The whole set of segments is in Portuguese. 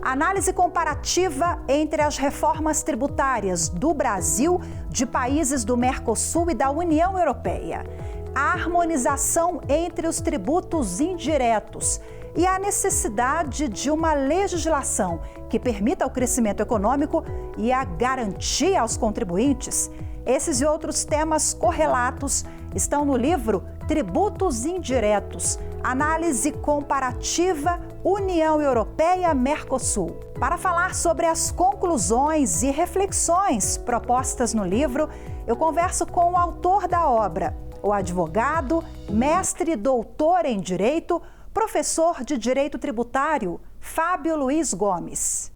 Análise comparativa entre as reformas tributárias do Brasil, de países do Mercosul e da União Europeia. A harmonização entre os tributos indiretos e a necessidade de uma legislação que permita o crescimento econômico e a garantia aos contribuintes. Esses e outros temas correlatos estão no livro Tributos Indiretos, Análise Comparativa União Europeia-Mercosul. Para falar sobre as conclusões e reflexões propostas no livro, eu converso com o autor da obra, o advogado, mestre e doutor em Direito, professor de Direito Tributário, Fábio Luiz Gomes.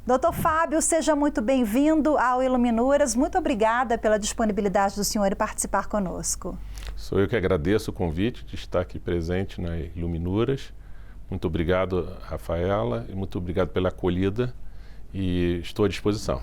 Doutor Fábio, seja muito bem-vindo ao Iluminuras. Muito obrigada pela disponibilidade do senhor em participar conosco. Sou eu que agradeço o convite de estar aqui presente na Iluminuras. Muito obrigado, Rafaela, e muito obrigado pela acolhida e estou à disposição.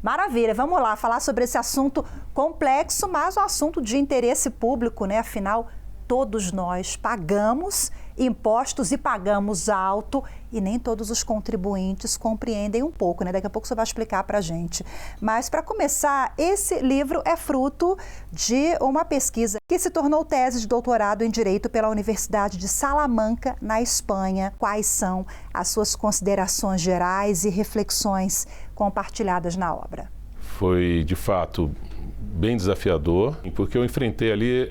Maravilha, vamos lá falar sobre esse assunto complexo, mas um assunto de interesse público, né? Afinal, todos nós pagamos impostos e pagamos alto e nem todos os contribuintes compreendem um pouco, né? Daqui a pouco você vai explicar para a gente. Mas, para começar, esse livro é fruto de uma pesquisa que se tornou tese de doutorado em Direito pela Universidade de Salamanca, na Espanha. Quais são as suas considerações gerais e reflexões compartilhadas na obra? Foi, de fato, bem desafiador, porque eu enfrentei ali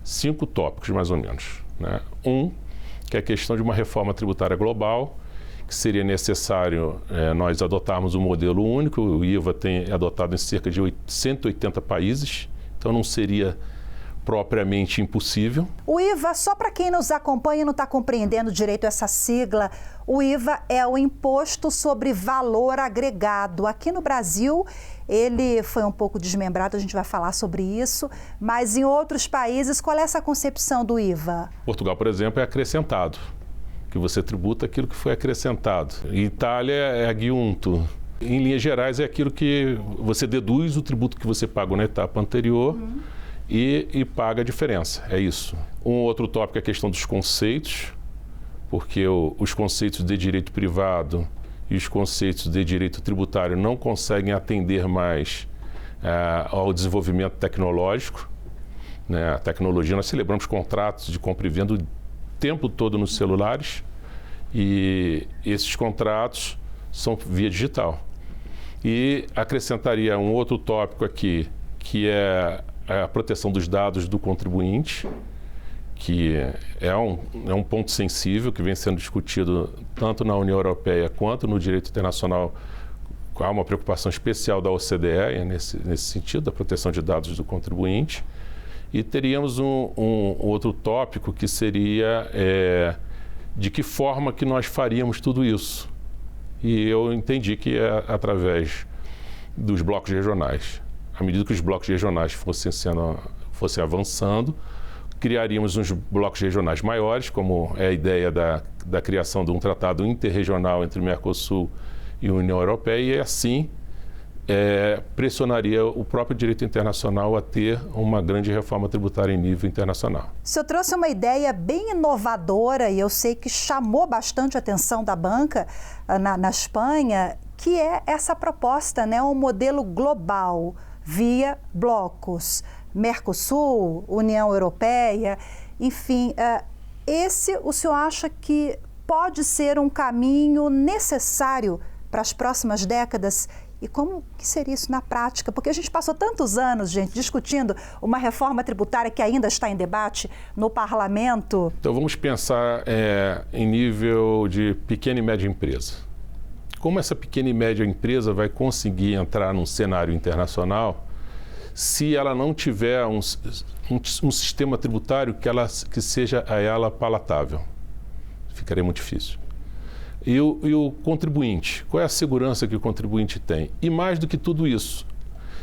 5 tópicos, mais ou menos. Né? Que é a questão de uma reforma tributária global, que seria necessário nós adotarmos um modelo único. O IVA é adotado em cerca de 180 países, então não seria propriamente impossível. O IVA, só para quem nos acompanha e não está compreendendo direito essa sigla, o IVA é o Imposto sobre Valor Agregado. Aqui no Brasil, ele foi um pouco desmembrado, a gente vai falar sobre isso, mas em outros países, qual é essa concepção do IVA? Portugal, por exemplo, é acrescentado, que você tributa aquilo que foi acrescentado. Em Itália é aggiunto. Em linhas gerais, é aquilo que você deduz o tributo que você pagou na etapa anterior e paga a diferença, é isso. Um outro tópico é a questão dos conceitos, porque os conceitos de direito privado e os conceitos de direito tributário não conseguem atender mais ao desenvolvimento tecnológico. Né? A tecnologia, nós celebramos contratos de compra e venda o tempo todo nos celulares e esses contratos são via digital. E acrescentaria um outro tópico aqui, que é a proteção dos dados do contribuinte, que é um ponto sensível que vem sendo discutido tanto na União Europeia quanto no direito internacional. Há uma preocupação especial da OCDE nesse sentido, da proteção de dados do contribuinte. E teríamos um outro tópico que seria de que forma que nós faríamos tudo isso. E eu entendi que é através dos blocos regionais. À medida que os blocos regionais fossem avançando, criaríamos uns blocos regionais maiores, como é a ideia da criação de um tratado interregional entre o Mercosul e a União Europeia, e assim pressionaria o próprio direito internacional a ter uma grande reforma tributária em nível internacional. O senhor trouxe uma ideia bem inovadora e eu sei que chamou bastante a atenção da banca na Espanha, que é essa proposta, né, um modelo global via blocos, Mercosul, União Europeia, enfim, o senhor acha que pode ser um caminho necessário para as próximas décadas? E como que seria isso na prática? Porque a gente passou tantos anos, gente, discutindo uma reforma tributária que ainda está em debate no parlamento. Então vamos pensar em nível de pequena e média empresa. Como essa pequena e média empresa vai conseguir entrar num cenário internacional se ela não tiver um sistema tributário que seja a ela palatável? Ficaria muito difícil. E o contribuinte? Qual é a segurança que o contribuinte tem? E mais do que tudo isso,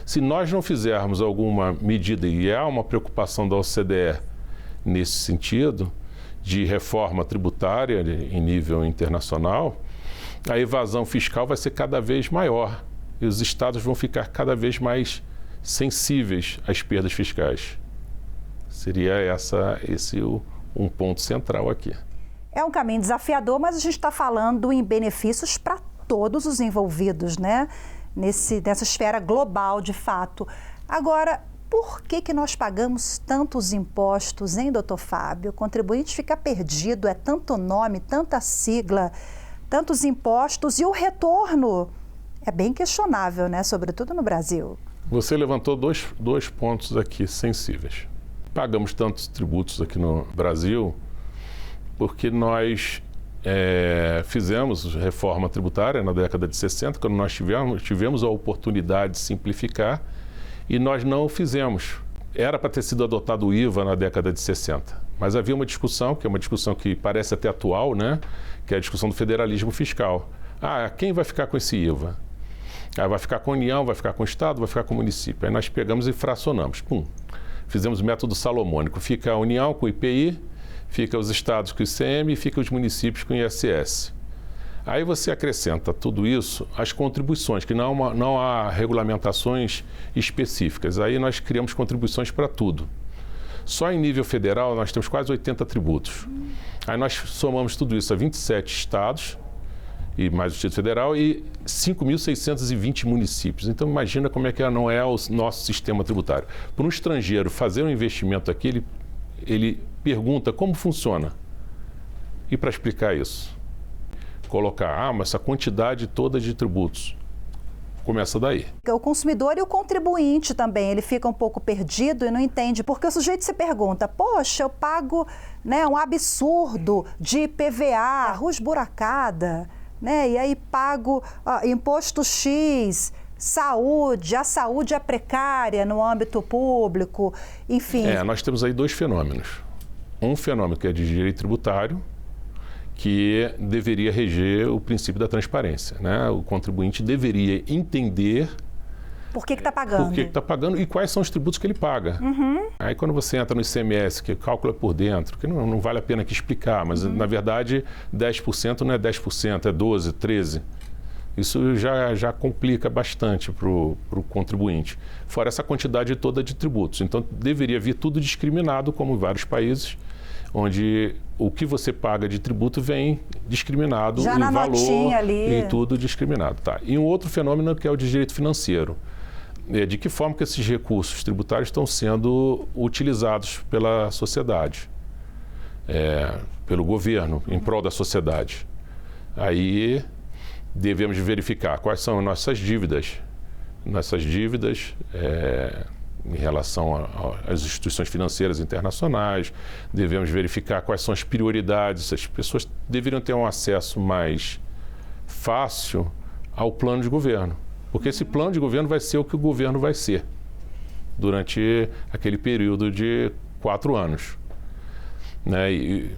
se nós não fizermos alguma medida, e há uma preocupação da OCDE nesse sentido, de reforma tributária em nível internacional, a evasão fiscal vai ser cada vez maior e os estados vão ficar cada vez mais sensíveis às perdas fiscais. Seria esse um ponto central aqui. É um caminho desafiador, mas a gente está falando em benefícios para todos os envolvidos, né? Nessa esfera global, de fato. Agora, por que nós pagamos tantos impostos, hein, doutor Fábio? O contribuinte fica perdido, é tanto nome, tanta sigla, tantos impostos e o retorno é bem questionável, né? Sobretudo no Brasil. Você levantou dois pontos aqui sensíveis. Pagamos tantos tributos aqui no Brasil porque nós fizemos reforma tributária na década de 60, quando nós tivemos a oportunidade de simplificar, e nós não o fizemos. Era para ter sido adotado o IVA na década de 60, mas havia uma discussão, que é uma discussão que parece até atual, né? Que é a discussão do federalismo fiscal. Quem vai ficar com esse IVA? Vai ficar com a União, vai ficar com o Estado, vai ficar com o município. Aí nós pegamos e fracionamos. Fizemos o método salomônico. Fica a União com o IPI, fica os estados com o ICM e fica os municípios com o ISS. Aí você acrescenta tudo isso às contribuições, que não há regulamentações específicas. Aí nós criamos contribuições para tudo. Só em nível federal nós temos quase 80 tributos. Aí nós somamos tudo isso a 27 estados, e mais o Distrito Federal, e 5.620 municípios. Então imagina como é que não é o nosso sistema tributário. Para um estrangeiro fazer um investimento aqui, ele pergunta como funciona. E para explicar isso? Colocar, mas essa quantidade toda de tributos. Começa daí. O consumidor e o contribuinte também, ele fica um pouco perdido e não entende, porque o sujeito se pergunta, poxa, eu pago, né, um absurdo de IPVA, rua esburacada, né, e aí pago imposto X, saúde, a saúde é precária no âmbito público, enfim. Nós temos aí dois fenômenos. Um fenômeno que é de direito tributário, que deveria reger o princípio da transparência, né? O contribuinte deveria entender por que está pagando. Por que está pagando e quais são os tributos que ele paga. Aí quando você entra no ICMS, que calcula por dentro, que não vale a pena aqui explicar, mas na verdade 10% não é 10%, é 12%, 13%. Isso já complica bastante para o contribuinte. Fora essa quantidade toda de tributos. Então deveria vir tudo discriminado, como em vários países, onde o que você paga de tributo vem discriminado, já na valor notinha ali. E tudo discriminado. Tá. E um outro fenômeno que é o de direito financeiro. De que forma que esses recursos tributários estão sendo utilizados pela sociedade, pelo governo, em prol da sociedade. Aí devemos verificar quais são nossas dívidas. Em relação às instituições financeiras internacionais, devemos verificar quais são as prioridades. As pessoas deveriam ter um acesso mais fácil ao plano de governo, porque esse plano de governo vai ser o que o governo vai ser durante aquele período de 4 anos. Né? E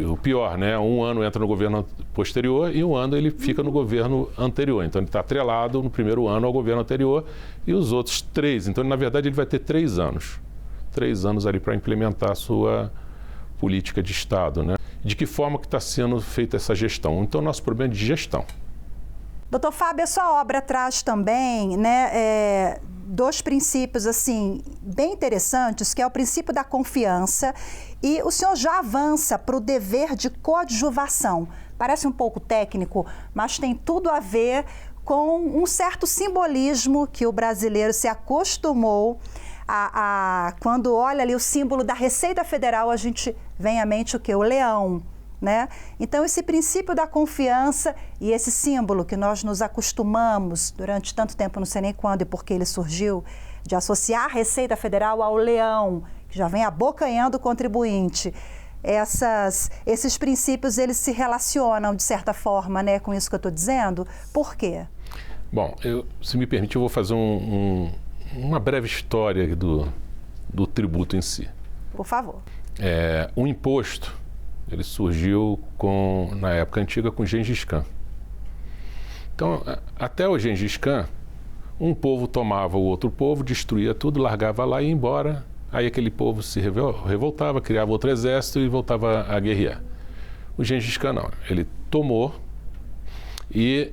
o pior, né? Um ano entra no governo posterior e um ano ele fica no governo anterior. Então ele está atrelado no primeiro ano ao governo anterior e os outros 3. Então, na verdade, ele vai ter 3 anos. 3 anos ali para implementar a sua política de Estado. Né? De que forma que está sendo feita essa gestão? Então, nosso problema é de gestão. Doutor Fábio, a sua obra traz também, né, 2 princípios assim, bem interessantes, que é o princípio da confiança e o senhor já avança para o dever de coadjuvação. Parece um pouco técnico, mas tem tudo a ver com um certo simbolismo que o brasileiro se acostumou quando olha ali o símbolo da Receita Federal, a gente vem à mente o quê? O leão. Né? Então, esse princípio da confiança e esse símbolo que nós nos acostumamos durante tanto tempo, não sei nem quando e por que ele surgiu, de associar a Receita Federal ao leão, que já vem abocanhando o contribuinte. Esses princípios, eles se relacionam, de certa forma, né, com isso que eu estou dizendo. Por quê? Bom, se me permite, eu vou fazer uma breve história do tributo em si. Por favor. O imposto, ele surgiu na época antiga com Gengis Khan. Então, até o Gengis Khan, um povo tomava o outro povo, destruía tudo, largava lá e ia embora. Aí aquele povo se revoltava, criava outro exército e voltava a guerrear. O Gengis Khan não, ele tomou e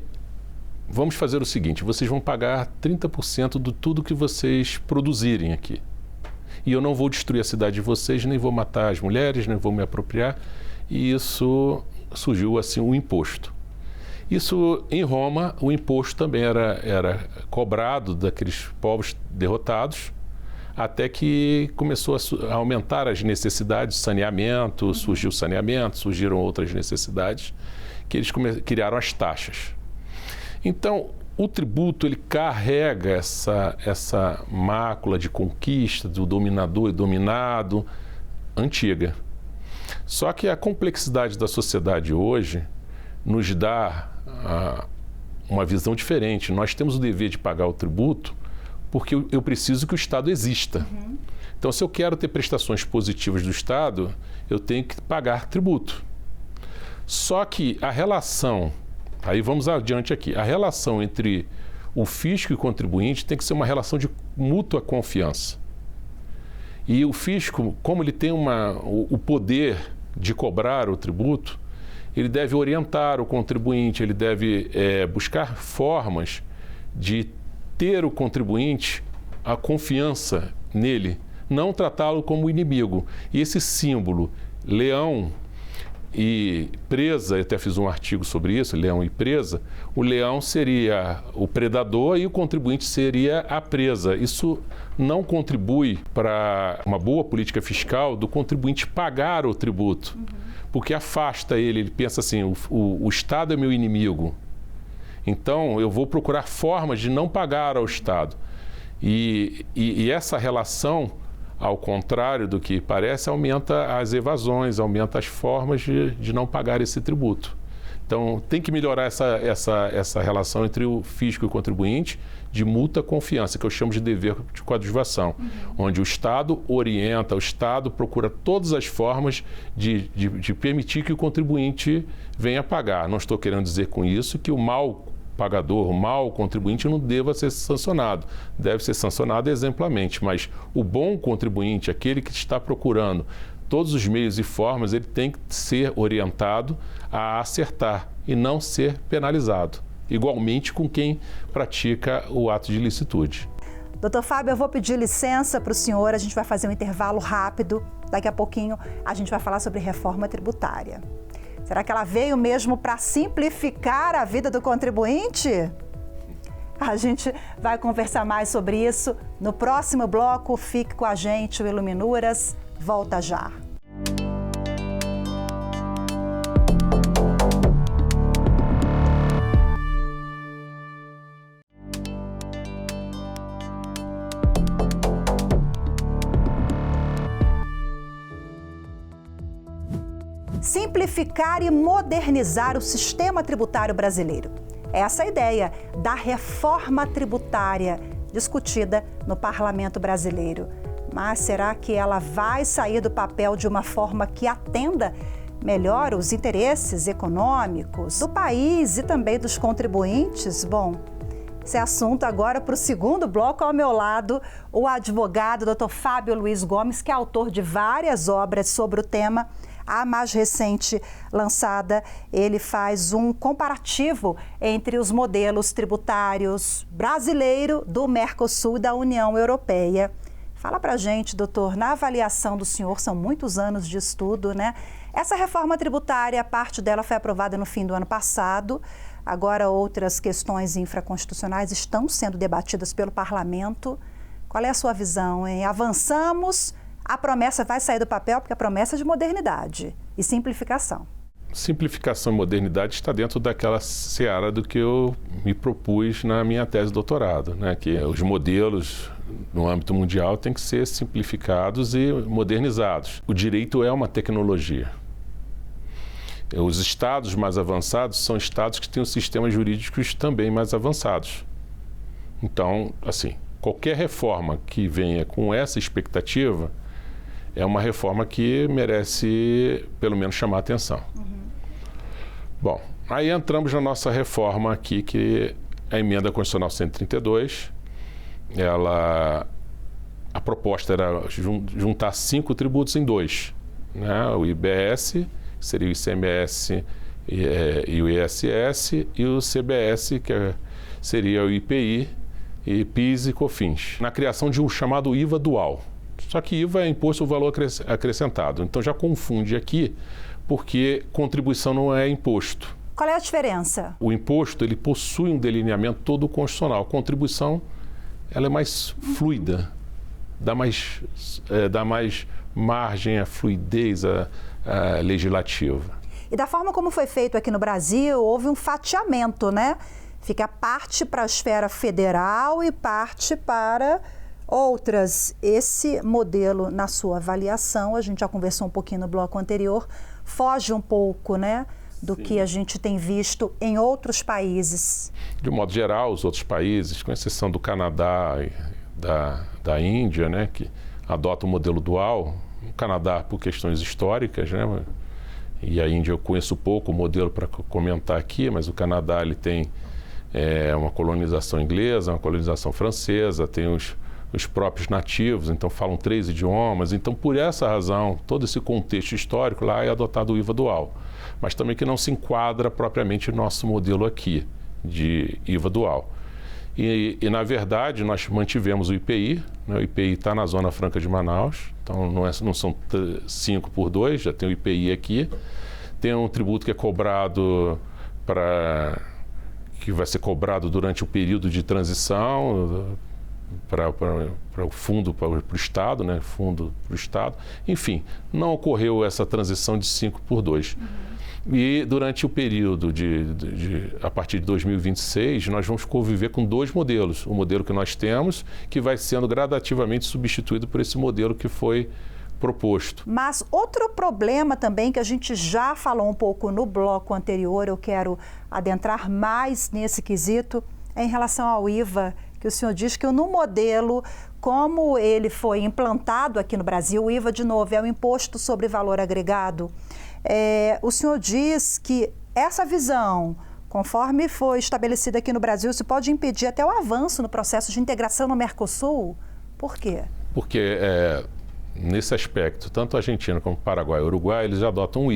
vamos fazer o seguinte, vocês vão pagar 30% de tudo que vocês produzirem aqui. E eu não vou destruir a cidade de vocês, nem vou matar as mulheres, nem vou me apropriar. E isso surgiu assim o imposto. Isso, em Roma, o imposto também era cobrado daqueles povos derrotados, até que começou a aumentar as necessidades de saneamento, surgiu o saneamento, surgiram outras necessidades, que eles criaram as taxas. Então, o tributo, ele carrega essa mácula de conquista do dominador e dominado antiga. Só que a complexidade da sociedade hoje nos dá uma visão diferente. Nós temos o dever de pagar o tributo porque eu preciso que o Estado exista. Então, se eu quero ter prestações positivas do Estado, eu tenho que pagar tributo. Só que a relação, aí vamos adiante aqui, a relação entre o fisco e o contribuinte tem que ser uma relação de mútua confiança. E o fisco, como ele tem o poder de cobrar o tributo, ele deve orientar o contribuinte, ele deve buscar formas de ter o contribuinte a confiança nele, não tratá-lo como inimigo. E esse símbolo, leão e presa, eu até fiz um artigo sobre isso, leão e presa, o leão seria o predador e o contribuinte seria a presa. Isso não contribui para uma boa política fiscal do contribuinte pagar o tributo, porque afasta ele pensa assim, o Estado é meu inimigo, então eu vou procurar formas de não pagar ao Estado. E essa relação, ao contrário do que parece, aumenta as evasões, aumenta as formas de não pagar esse tributo. Então, tem que melhorar essa relação entre o fisco e o contribuinte de mútua confiança, que eu chamo de dever de coadjuvação, onde o Estado orienta, o Estado procura todas as formas de permitir que o contribuinte venha pagar. Não estou querendo dizer com isso que o mau pagador, o mau contribuinte não deva ser sancionado. Deve ser sancionado exemplarmente, mas o bom contribuinte, aquele que está procurando todos os meios e formas, ele tem que ser orientado a acertar e não ser penalizado, igualmente com quem pratica o ato de ilicitude. Doutor Fábio, eu vou pedir licença para o senhor, a gente vai fazer um intervalo rápido, daqui a pouquinho a gente vai falar sobre reforma tributária. Será que ela veio mesmo para simplificar a vida do contribuinte? A gente vai conversar mais sobre isso no próximo bloco. Fique com a gente, o Iluminuras volta já. Simplificar e modernizar o sistema tributário brasileiro. Essa é a ideia da reforma tributária discutida no Parlamento brasileiro. Mas será que ela vai sair do papel de uma forma que atenda melhor os interesses econômicos do país e também dos contribuintes? Bom, esse é assunto agora para o segundo bloco. Ao meu lado, o advogado Dr. Fábio Luiz Gomes, que é autor de várias obras sobre o tema. A mais recente lançada, ele faz um comparativo entre os modelos tributários brasileiro, do Mercosul e da União Europeia. Fala pra gente, doutor, na avaliação do senhor, são muitos anos de estudo, né? Essa reforma tributária, parte dela foi aprovada no fim do ano passado. Agora outras questões infraconstitucionais estão sendo debatidas pelo Parlamento. Qual é a sua visão, hein? Avançamos? A promessa vai sair do papel porque a promessa é de modernidade e simplificação. Simplificação e modernidade está dentro daquela seara do que eu me propus na minha tese de doutorado, né? Que os modelos no âmbito mundial têm que ser simplificados e modernizados. O direito é uma tecnologia. Os estados mais avançados são estados que têm os sistemas jurídicos também mais avançados. Então, assim, qualquer reforma que venha com essa expectativa é uma reforma que merece, pelo menos, chamar a atenção. Bom, aí entramos na nossa reforma aqui, que é a Emenda Constitucional 132. A proposta era juntar 5 tributos em 2. Né? O IBS, que seria o ICMS e o ISS, e o CBS, que seria o IPI, e PIS e COFINS, na criação de um chamado IVA dual. Só que IVA é imposto o valor acrescentado, então já confunde aqui, porque contribuição não é imposto. Qual é a diferença? O imposto, ele possui um delineamento todo constitucional. A contribuição, ela é mais fluida, dá mais margem à fluidez legislativa. E da forma como foi feito aqui no Brasil, houve um fatiamento, né? Fica parte para a esfera federal e parte para outras. Esse modelo, na sua avaliação, a gente já conversou um pouquinho no bloco anterior, foge um pouco, né, do que a gente tem visto em outros países. De um modo geral, os outros países, com exceção do Canadá e da Índia, né, que adotam o modelo dual, o Canadá por questões históricas, né, e a Índia eu conheço pouco o modelo para comentar aqui, mas o Canadá ele tem uma colonização inglesa, uma colonização francesa, tem os próprios nativos, então falam 3 idiomas. Então, por essa razão, todo esse contexto histórico lá é adotado o IVA dual, mas também que não se enquadra propriamente no nosso modelo aqui de IVA dual. E na verdade, nós mantivemos o IPI, né? O IPI está na Zona Franca de Manaus, então não são 5 por 2, já tem o IPI aqui. Tem um tributo que é cobrado que vai ser cobrado durante o período de transição para o fundo, para o Estado, né? Fundo para o Estado. Enfim, não ocorreu essa transição de 5 por 2. E durante o período a partir de 2026, nós vamos conviver com 2 modelos. O modelo que nós temos, que vai sendo gradativamente substituído por esse modelo que foi proposto. Mas outro problema também, que a gente já falou um pouco no bloco anterior, eu quero adentrar mais nesse quesito, é em relação ao IVA, que o senhor diz que no modelo, como ele foi implantado aqui no Brasil, o IVA, de novo, é o Imposto sobre Valor Agregado. O senhor diz que essa visão, conforme foi estabelecida aqui no Brasil, isso pode impedir até o avanço no processo de integração no Mercosul? Por quê? Porque, nesse aspecto, tanto a Argentina como o Paraguai e o Uruguai, eles adotam um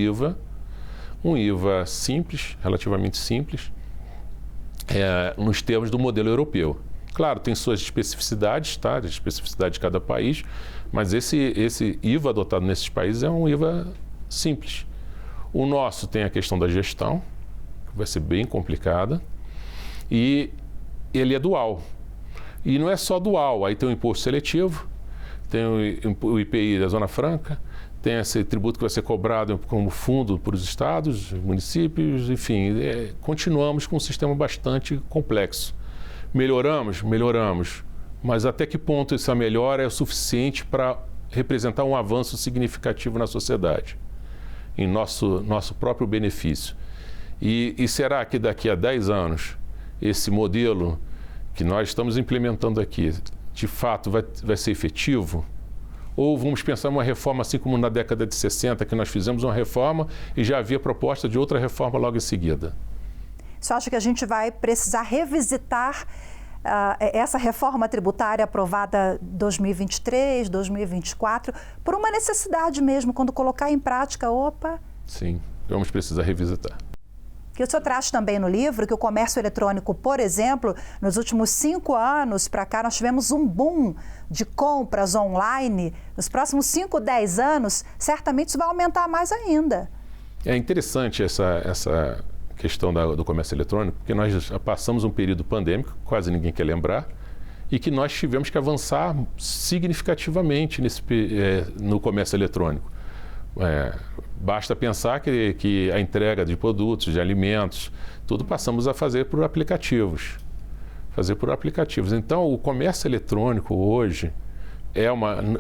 IVA simples, relativamente simples, nos termos do modelo europeu. Claro, tem suas especificidades, tá? A especificidade de cada país, mas esse IVA adotado nesses países é um IVA simples. O nosso tem a questão da gestão, que vai ser bem complicada, e ele é dual. E não é só dual, aí tem o imposto seletivo, tem o IPI da Zona Franca, tem esse tributo que vai ser cobrado como fundo para os estados, municípios, enfim, continuamos com um sistema bastante complexo. Melhoramos? Melhoramos. Mas até que ponto essa melhora é o suficiente para representar um avanço significativo na sociedade, em nosso próprio benefício? E será que daqui a 10 anos, esse modelo que nós estamos implementando aqui, de fato vai ser efetivo? Ou vamos pensar em uma reforma assim como na década de 60, que nós fizemos uma reforma e já havia proposta de outra reforma logo em seguida? Você acha que a gente vai precisar revisitar essa reforma tributária aprovada em 2023, 2024, por uma necessidade mesmo, quando colocar em prática, Sim, vamos precisar revisitar. Que o senhor traz também no livro que o comércio eletrônico, por exemplo, nos últimos 5 anos para cá, nós tivemos um boom de compras online. Nos próximos 5, 10 anos, certamente isso vai aumentar mais ainda. É interessante essa questão do comércio eletrônico, porque nós já passamos um período pandêmico, quase ninguém quer lembrar, e que nós tivemos que avançar significativamente no comércio eletrônico. Basta pensar que a entrega de produtos, de alimentos, tudo passamos a fazer por aplicativos. Então, o comércio eletrônico hoje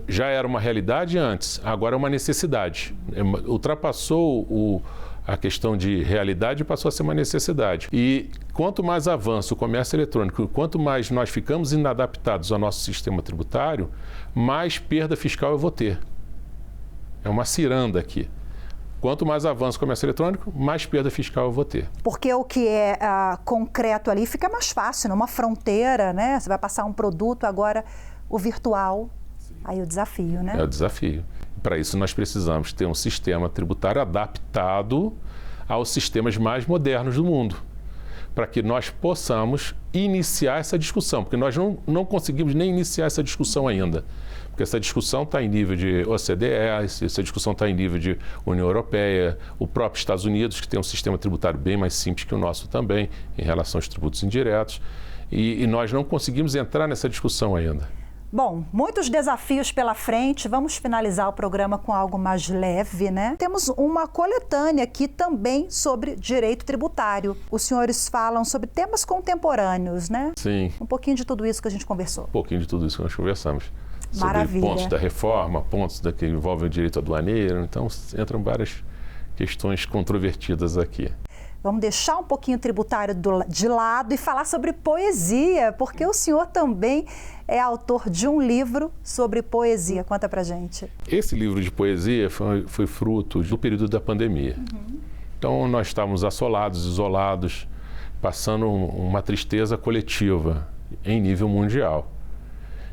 já era uma realidade antes, agora é uma necessidade. Ultrapassou a questão de realidade e passou a ser uma necessidade. E quanto mais avança o comércio eletrônico, quanto mais nós ficamos inadaptados ao nosso sistema tributário, mais perda fiscal eu vou ter. É uma ciranda aqui. Quanto mais avança o comércio eletrônico, mais perda fiscal eu vou ter. Porque o que é concreto ali fica mais fácil, numa fronteira, né? Você vai passar um produto, agora o virtual, aí o desafio, né? É o desafio. Para isso nós precisamos ter um sistema tributário adaptado aos sistemas mais modernos do mundo. para que nós possamos iniciar essa discussão, porque nós não conseguimos nem iniciar essa discussão ainda. Porque essa discussão está em nível de OCDE, essa discussão está em nível de União Europeia, o próprio Estados Unidos, que tem um sistema tributário bem mais simples que o nosso também, em relação aos tributos indiretos, e nós não conseguimos entrar nessa discussão ainda. Bom, muitos desafios pela frente. Vamos finalizar o programa com algo mais leve, né? Temos uma coletânea aqui também sobre direito tributário. Os senhores falam sobre temas contemporâneos, né? Sim. Um pouquinho de tudo isso que a gente conversou. Um pouquinho de tudo isso que nós conversamos. Maravilha. Sobre pontos da reforma, pontos que envolvem o direito aduaneiro. Então, entram várias questões controvertidas aqui. Vamos deixar um pouquinho o tributário de lado e falar sobre poesia, porque o senhor também é autor de um livro sobre poesia. Conta pra gente. Esse livro de poesia foi fruto do período da pandemia. Então, nós estávamos assolados, isolados, passando uma tristeza coletiva em nível mundial.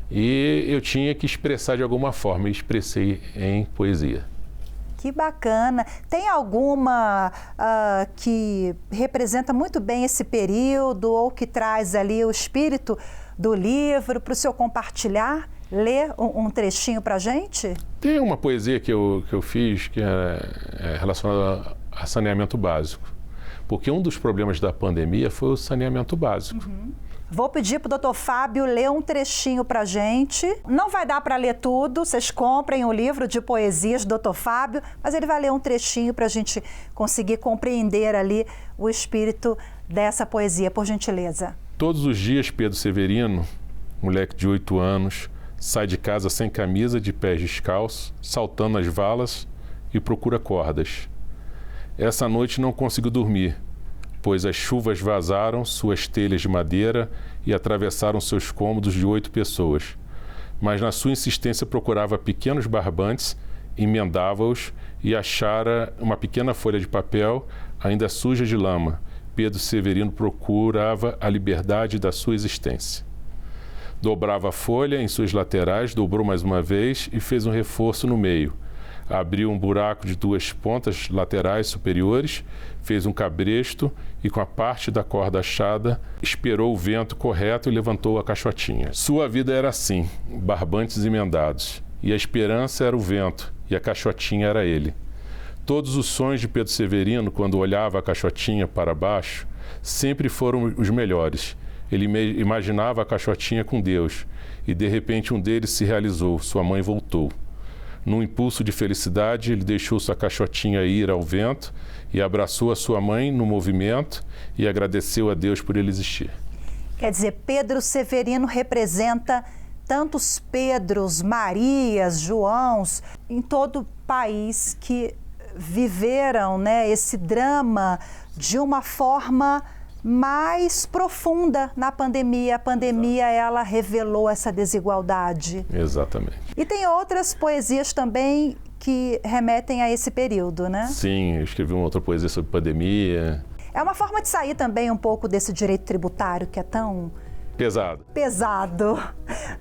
E eu tinha que expressar de alguma forma, e expressei em poesia. Que bacana. Tem alguma que representa muito bem esse período ou que traz ali o espírito do livro para o senhor compartilhar? Ler um trechinho para a gente? Tem uma poesia que eu fiz que é relacionada a saneamento básico. Porque um dos problemas da pandemia foi o saneamento básico. Vou pedir para o doutor Fábio ler um trechinho para a gente. Não vai dar para ler tudo, vocês comprem o livro de poesias do doutor Fábio, mas ele vai ler um trechinho para a gente conseguir compreender ali o espírito dessa poesia, por gentileza. Todos os dias, Pedro Severino, moleque de 8 anos, sai de casa sem camisa, de pés descalços, saltando as valas e procura cordas. Essa noite não conseguiu dormir, pois as chuvas vazaram suas telhas de madeira e atravessaram seus cômodos de 8 pessoas. Mas na sua insistência procurava pequenos barbantes, emendava-os e achara uma pequena folha de papel, ainda suja de lama. Pedro Severino procurava a liberdade da sua existência. Dobrava a folha em suas laterais, dobrou mais uma vez e fez um reforço no meio. Abriu um buraco de 2 pontas laterais superiores, fez um cabresto e, com a parte da corda achada, esperou o vento correto e levantou a caixotinha. Sua vida era assim, barbantes emendados, e a esperança era o vento, e a caixotinha era ele. Todos os sonhos de Pedro Severino, quando olhava a caixotinha para baixo, sempre foram os melhores. Ele imaginava a caixotinha com Deus, e de repente um deles se realizou, sua mãe voltou. Num impulso de felicidade, ele deixou sua caixotinha ir ao vento e abraçou a sua mãe no movimento e agradeceu a Deus por ele existir. Quer dizer, Pedro Severino representa tantos Pedros, Marias, Joãos, em todo o país que viveram, né, esse drama de uma forma mais profunda na pandemia. A pandemia, ela revelou essa desigualdade. Exatamente. E tem outras poesias também que remetem a esse período, né? Sim, eu escrevi uma outra poesia sobre pandemia. É uma forma de sair também um pouco desse direito tributário que é tão... pesado,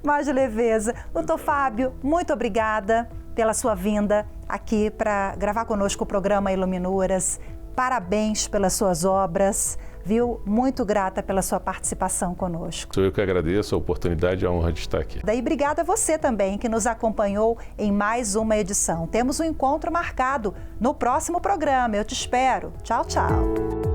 mais leveza. Doutor Fábio, muito obrigada pela sua vinda aqui para gravar conosco o programa Iluminuras. Parabéns pelas suas obras, viu? Muito grata pela sua participação conosco. Sou eu que agradeço a oportunidade e a honra de estar aqui. Daí, obrigada a você também que nos acompanhou em mais uma edição. Temos um encontro marcado no próximo programa. Eu te espero. Tchau, tchau.